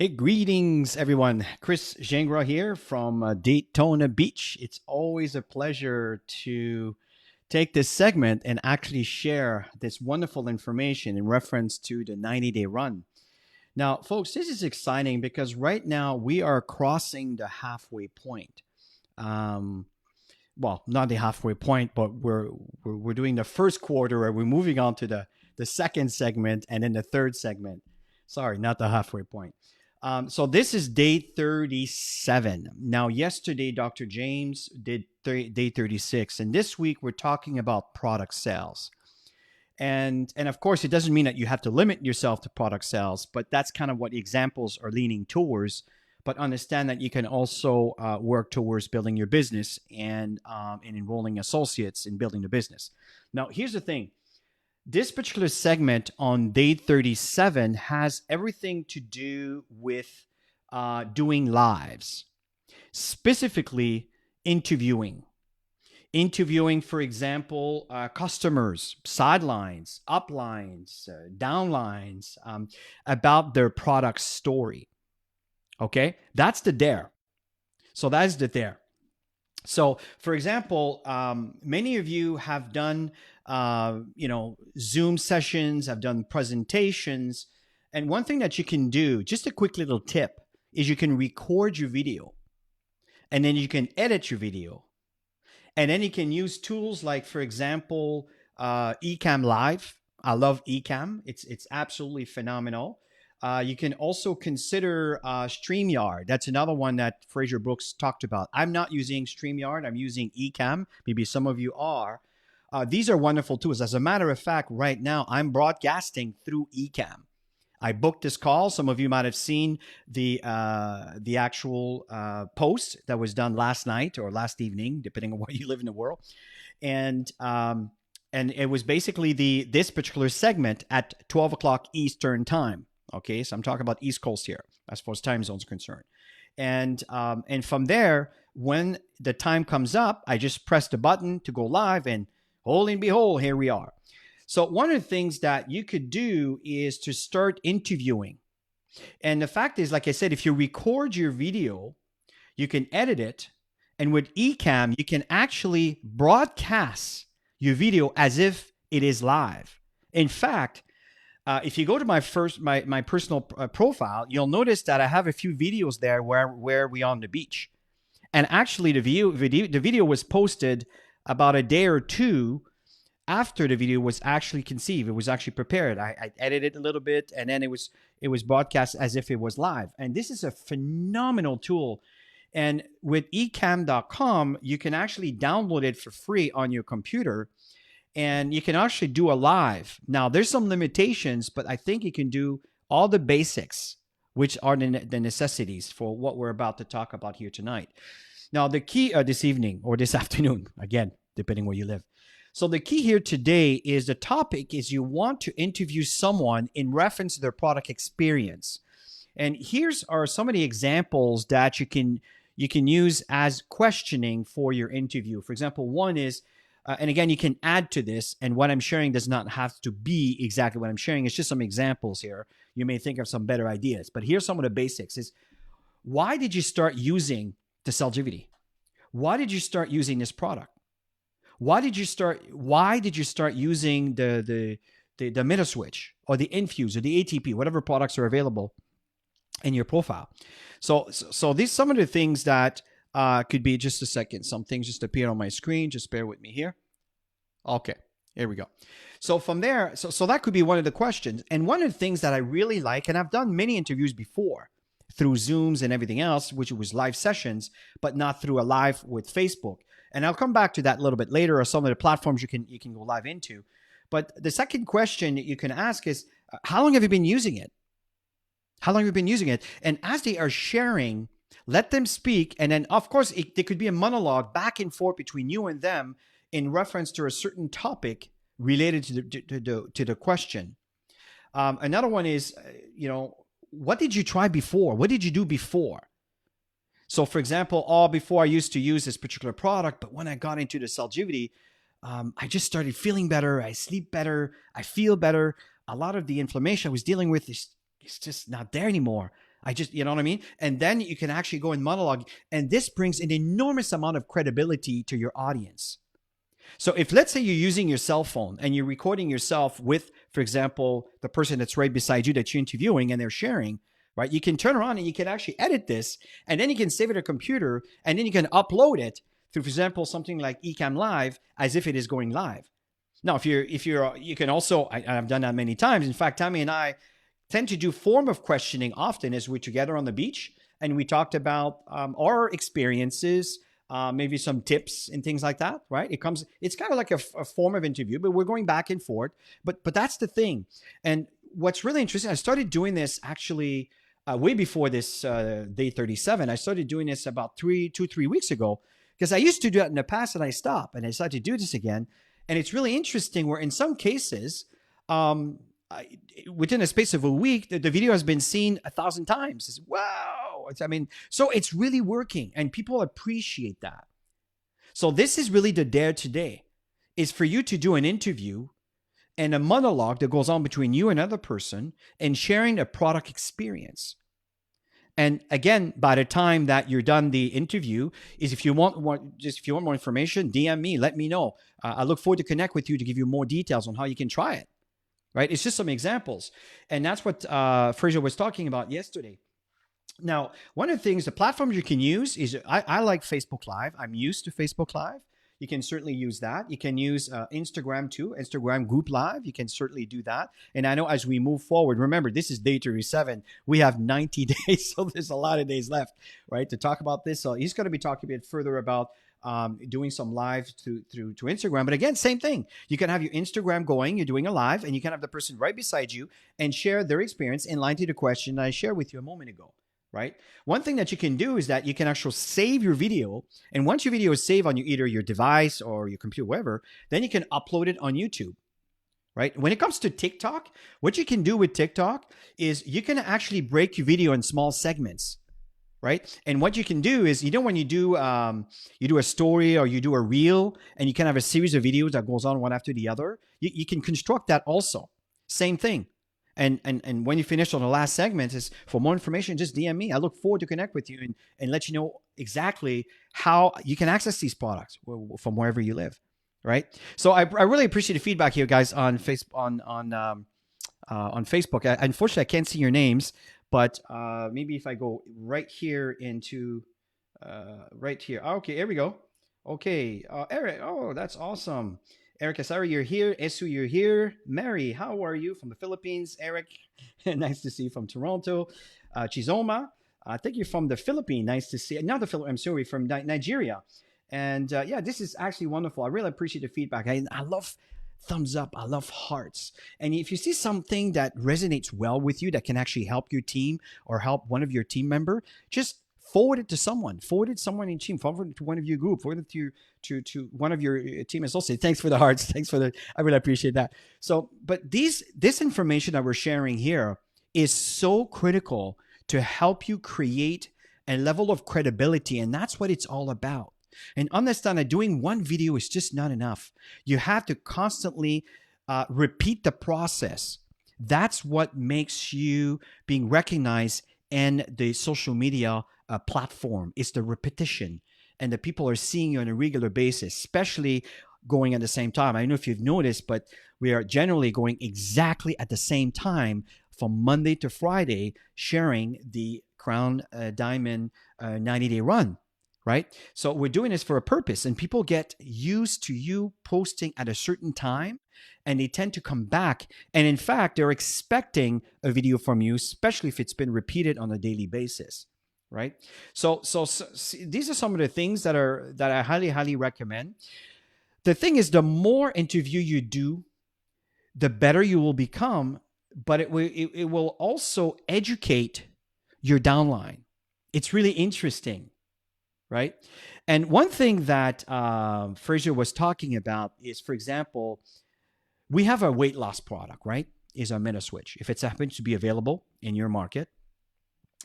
Hey, greetings, everyone. Chris Gingras here from Daytona Beach. It's always a pleasure to take this segment and actually share this wonderful information in reference to the 90-day run. Now, folks, this is exciting because right now we are crossing the halfway point. Um, well, not the halfway point, but we're doing the first quarter, and we're moving on to the second segment and then the third segment. Sorry, not the halfway point. So this is day 37. Now, yesterday, Dr. James did day 36, and this week we're talking about product sales. And of course, it doesn't mean that you have to limit yourself to product sales, but that's kind of what the examples are leaning towards. But understand that you can also work towards building your business and enrolling associates in building the business. Now, here's the thing: this particular segment on day 37 has everything to do with doing lives, specifically interviewing. Interviewing, for example, customers, sidelines, uplines, downlines, about their product story. Okay, that's the dare. So that's the dare. So, for example, many of you have done, Zoom sessions, have done presentations, and one thing that you can do, just a quick little tip, is you can record your video, and then you can edit your video, and then you can use tools like, for example, Ecamm Live. I love Ecamm. It's absolutely phenomenal. You can also consider StreamYard. That's another one that Fraser Brooks talked about. I'm not using StreamYard. I'm using Ecamm. Maybe some of you are. These are wonderful tools. As a matter of fact, right now I'm broadcasting through Ecamm. I booked this call. Some of you might have seen the actual post that was done last night or last evening, depending on where you live in the world, and it was basically this particular segment at 12 o'clock Eastern time. Okay, so I'm talking about East Coast here as far as time zones are concerned, and from there, when the time comes up, I just press the button to go live, and holy and behold, here we are. So one of the things that you could do is to start interviewing. And the fact is, like I said, if you record your video, you can edit it. And with Ecamm, you can actually broadcast your video as if it is live. In fact, if you go to my personal profile, you'll notice that I have a few videos there where we are on the beach. And actually, the video was posted about a day or two after the video was actually conceived. It was actually prepared. I edited a little bit, and then it was broadcast as if it was live. And this is a phenomenal tool. And with ecamm.com, you can actually download it for free on your computer, and you can actually do a live. Now, there's some limitations, but I think you can do all the basics, which are the necessities for what we're about to talk about here tonight. Now, the key this evening or this afternoon, again, depending where you live. So the key here today is the topic is you want to interview someone in reference to their product experience. And here's are some of the examples that you can use as questioning for your interview. For example, one is, and again, you can add to this, and what I'm sharing does not have to be exactly what I'm sharing. It's just some examples here. You may think of some better ideas, but here's some of the basics is, why did you start using the Celgivity? Why did you start using this product? Why did you start using the Metaswitch or the Infuse or the ATP, whatever products are available in your profile? So these some of the things that could be, just a second. Some things just appear on my screen. Just bear with me here. Okay, here we go. So from there, so that could be one of the questions. And one of the things that I really like, and I've done many interviews before through Zooms and everything else, which was live sessions, but not through a live with Facebook. And I'll come back to that a little bit later, or some of the platforms you can go live into. But the second question that you can ask is, how long have you been using it? How long have you been using it? And as they are sharing, let them speak. And then, of course, there could be a monologue back and forth between you and them in reference to a certain topic related to the question. Another one is, what did you try before? What did you do before? So, for example, before I used to use this particular product, but when I got into the Celgivity, I just started feeling better. I sleep better. I feel better. A lot of the inflammation I was dealing with is just not there anymore. I just, you know what I mean? And then you can actually go and monologue. And this brings an enormous amount of credibility to your audience. So if, let's say, you're using your cell phone and you're recording yourself with, for example, the person that's right beside you that you're interviewing and they're sharing, right? You can turn around and you can actually edit this, and then you can save it to a computer, and then you can upload it through, for example, something like Ecamm Live as if it is going live. Now, you can also, I've done that many times. In fact, Tammy and I tend to do form of questioning often as we're together on the beach, and we talked about our experiences, maybe some tips and things like that, right? It's kind of like a form of interview, but we're going back and forth. But that's the thing. And what's really interesting, I started doing this actually way before this day 37. I started doing this about 3 weeks ago, because I used to do that in the past and I stopped, and I decided to do this again. And it's really interesting where in some cases, within a space of a week, the video has been seen 1,000 times. Wow. So it's really working, and people appreciate that. So this is really the dare today, is for you to do an interview and a monologue that goes on between you and another person and sharing a product experience. And again, by the time that you're done the interview, is if you want more information, DM me, let me know. I look forward to connect with you to give you more details on how you can try it. Right? It's just some examples. And that's what Fraser was talking about yesterday. Now, one of the things, the platforms you can use is, I like Facebook Live. I'm used to Facebook Live. You can certainly use that. You can use Instagram too, Instagram Group Live. You can certainly do that. And I know as we move forward, remember, this is day 37. We have 90 days, so there's a lot of days left, right, to talk about this. So he's going to be talking a bit further about doing some live through Instagram. But again, same thing. You can have your Instagram going, you're doing a live, and you can have the person right beside you and share their experience in line to the question I shared with you a moment ago. Right? One thing that you can do is that you can actually save your video. And once your video is saved on either your device or your computer, wherever, then you can upload it on YouTube. Right? When it comes to TikTok, what you can do with TikTok is you can actually break your video in small segments. Right? And what you can do is, when you do a story or you do a reel, and you can have a series of videos that goes on one after the other, you can construct that also. Same thing. And when you finish on the last segment, is for more information, just DM me. I look forward to connect with you and let you know exactly how you can access these products from wherever you live, right? So I really appreciate the feedback here, guys, on Facebook. Unfortunately, I can't see your names, but maybe if I go right here into right here. Okay, here we go. Okay, Eric. Oh, that's awesome. Eric Asari, you're here. Esu, you're here. Mary, how are you? From the Philippines. Eric, nice to see you from Toronto. Chizoma, I think you're from the Philippines. Nice to see you. Not the Philippines, I'm sorry, from Nigeria. And yeah, this is actually wonderful. I really appreciate the feedback. I love thumbs up. I love hearts. And if you see something that resonates well with you that can actually help your team or help one of your team member, just forward it to someone. Forward it to someone in your team. Forward it to one of your group. Forward it to one of your team associates. Thanks for the hearts. I really appreciate that. So, but this information that we're sharing here is so critical to help you create a level of credibility. And that's what it's all about. And understand that doing one video is just not enough. You have to constantly repeat the process. That's what makes you being recognized in the social media platform. It's the repetition, and the people are seeing you on a regular basis, especially going at the same time. I don't know if you've noticed, but we are generally going exactly at the same time from Monday to Friday, sharing the Crown Diamond 90-day run. Right? So we're doing this for a purpose, and people get used to you posting at a certain time, and they tend to come back. And in fact, they're expecting a video from you, especially if it's been repeated on a daily basis. Right? So these are some of the things that I highly, highly recommend. The thing is, the more interview you do, the better you will become, but it will also educate your downline. It's really interesting. Right? And one thing that Fraser was talking about is, for example, we have a weight loss product, right? Is our MetaSwitch, if it happens to be available in your market.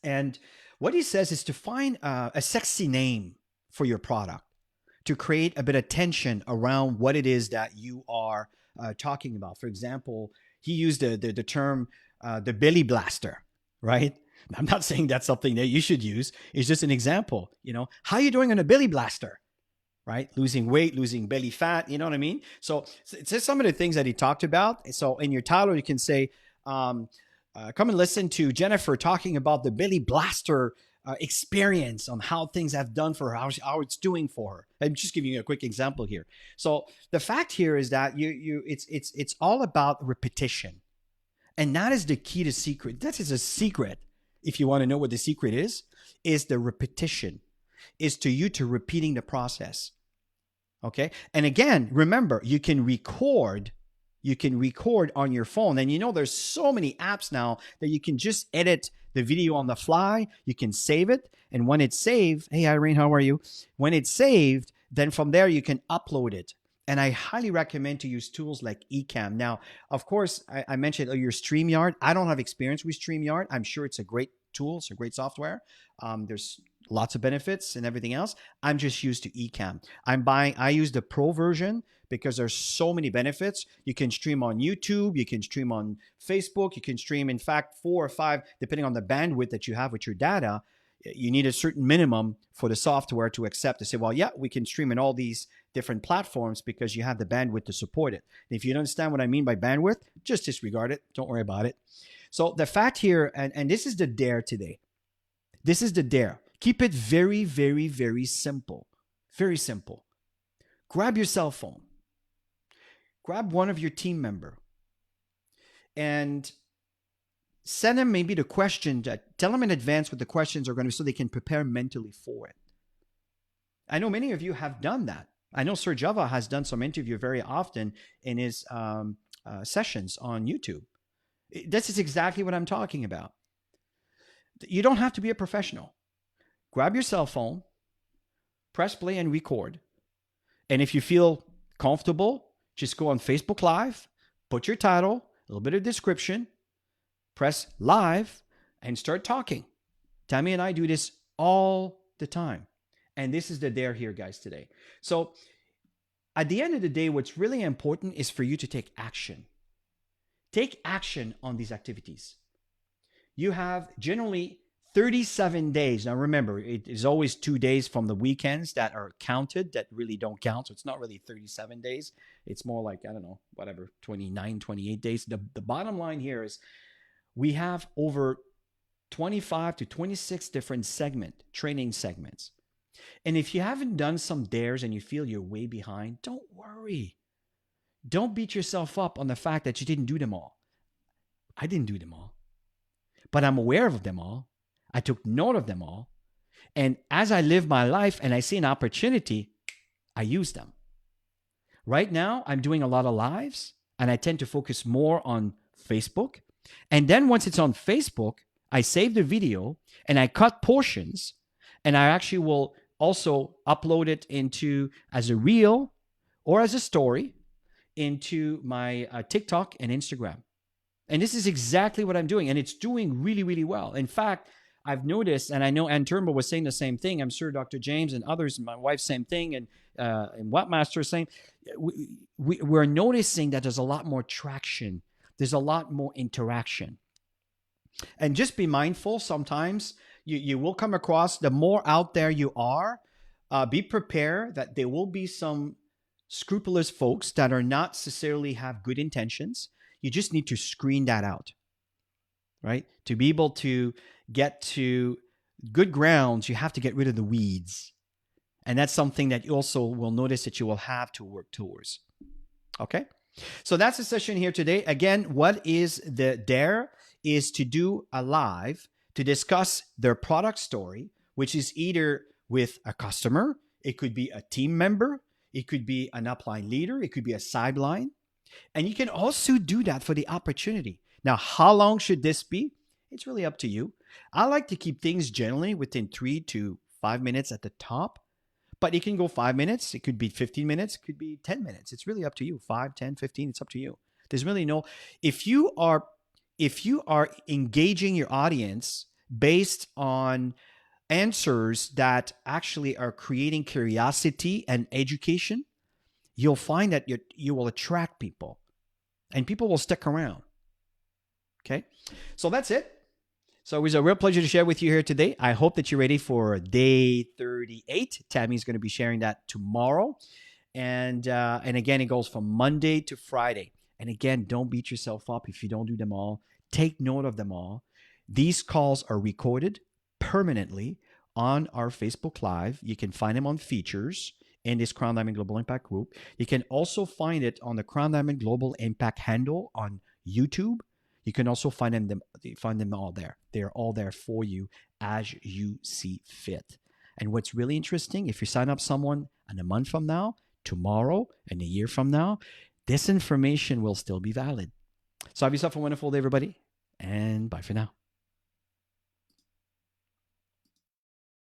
And what he says is to find a sexy name for your product to create a bit of tension around what it is that you are talking about. For example, he used the term the belly blaster, right? I'm not saying that's something that you should use. It's just an example. How are you doing on a belly blaster? Right? Losing weight, losing belly fat. You know what I mean? So it's just some of the things that he talked about. So in your title, you can say, come and listen to Jennifer talking about the belly blaster experience on how things have done for her, how it's doing for her. I'm just giving you a quick example here. So the fact here is that it's all about repetition. And that is the key to secret. That is a secret. If you want to know what the secret is the repetition, is to you to repeating the process. Okay. And again, remember, you can record on your phone. And there's so many apps now that you can just edit the video on the fly. You can save it. And when it's saved, hey, Irene, how are you? When it's saved, then from there, you can upload it. And I highly recommend to use tools like Ecamm. Now, of course, I mentioned your StreamYard. I don't have experience with StreamYard. I'm sure it's a great tool. It's a great software. There's lots of benefits and everything else. I'm just used to Ecamm. I use the pro version because there's so many benefits. You can stream on YouTube. You can stream on Facebook. You can stream, in fact, 4 or 5, depending on the bandwidth that you have with your data. You need a certain minimum for the software to accept to say, well, yeah, we can stream in all these different platforms because you have the bandwidth to support it. And if you don't understand what I mean by bandwidth, just disregard it. Don't worry about it. So the fact here, and this is the dare today. This is the dare. Keep it very, very, very simple. Very simple. Grab your cell phone. Grab one of your team member and send them maybe the question. Tell them in advance what the questions are going to be so they can prepare mentally for it. I know many of you have done that. I know Sir Java has done some interview very often in his sessions on YouTube. This is exactly what I'm talking about. You don't have to be a professional. Grab your cell phone, press play and record. And if you feel comfortable, just go on Facebook Live, put your title, a little bit of description, press live, and start talking. Tammy and I do this all the time. And this is the dare here, guys, today. So at the end of the day, what's really important is for you to take action. Take action on these activities. You have generally 37 days. Now, remember, it is always 2 days from the weekends that are counted that really don't count. So it's not really 37 days. It's more like, 29, 28 days. The bottom line here is we have over 25 to 26 different training segments. And if you haven't done some dares and you feel you're way behind, don't worry. Don't beat yourself up on the fact that you didn't do them all. I didn't do them all. But I'm aware of them all. I took note of them all. And as I live my life and I see an opportunity, I use them. Right now, I'm doing a lot of lives, and I tend to focus more on Facebook. And then once it's on Facebook, I save the video and I cut portions, and I actually will also upload it as a reel or as a story into my TikTok and Instagram. And this is exactly what I'm doing. And it's doing really, really well. In fact, I've noticed, and I know Ann Turnbull was saying the same thing. I'm sure Dr. James and others, my wife, same thing, and Wattmaster is saying, we're noticing that there's a lot more traction. There's a lot more interaction. And just be mindful, sometimes you will come across, the more out there you are, be prepared that there will be some scrupulous folks that are not necessarily have good intentions. You just need to screen that out, right? To be able to get to good grounds, you have to get rid of the weeds. And that's something that you also will notice that you will have to work towards. Okay? So that's the session here today. Again, what is the dare is to do a live to discuss their product story, which is either with a customer, it could be a team member, it could be an upline leader, it could be a sideline. And you can also do that for the opportunity. Now, how long should this be? It's really up to you. I like to keep things generally within 3 to 5 minutes at the top, but it can go 5 minutes. It could be 15 minutes. It could be 10 minutes. It's really up to you. 5, 10, 15, it's up to you. There's really no, if you are engaging your audience based on answers that actually are creating curiosity and education, you'll find that you will attract people and people will stick around. Okay. So that's it. So it was a real pleasure to share with you here today. I hope that you're ready for day 38. Tammy's going to be sharing that tomorrow. And again, it goes from Monday to Friday. And again, don't beat yourself up if you don't do them all. Take note of them all. These calls are recorded permanently on our Facebook Live. You can find them on features in this Crown Diamond Global Impact group. You can also find it on the Crown Diamond Global Impact handle on YouTube. You can also find them all there. They're all there for you as you see fit. And what's really interesting, if you sign up someone in a month from now, tomorrow, and a year from now, this information will still be valid. So have yourself a wonderful day, everybody, and bye for now.